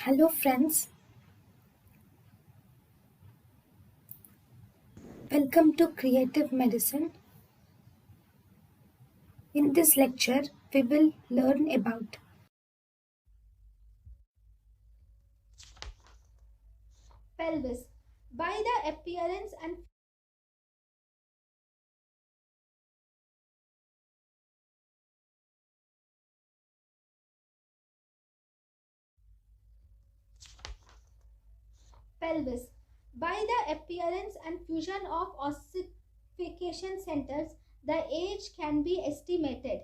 Hello friends, welcome to Creative Medicine. In this lecture, we will learn about pelvis by the appearance and pelvis by the appearance and fusion of ossification centers. The age can be estimated.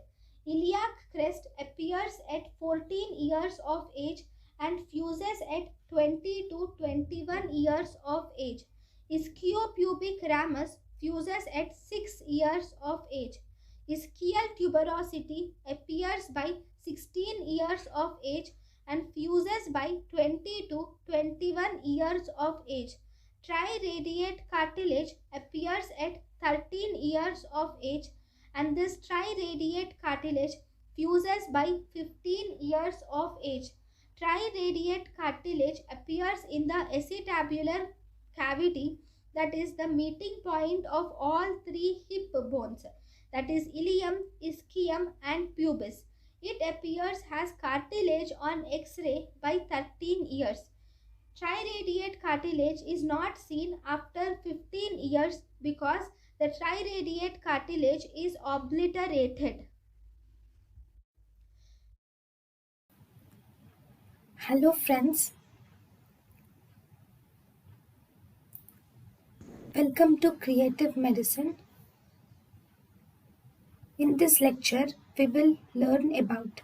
Iliac crest appears at 14 years of age and fuses at 20 to 21 years of age. Ischiopubic ramus fuses at 6 years of age. Ischial tuberosity appears by 16 years of age and fuses by 20 to 21 years of age. Triradiate cartilage appears at 13 years of age and this triradiate cartilage fuses by 15 years of age. Triradiate cartilage appears in the acetabular cavity, that is the meeting point of all three hip bones, that is ilium, ischium and pubis. It appears as cartilage on X-ray by 13 years. Triradiate cartilage is not seen after 15 years because the triradiate cartilage is obliterated. Hello friends, welcome to Creative Medicine. In this lecture, we will learn about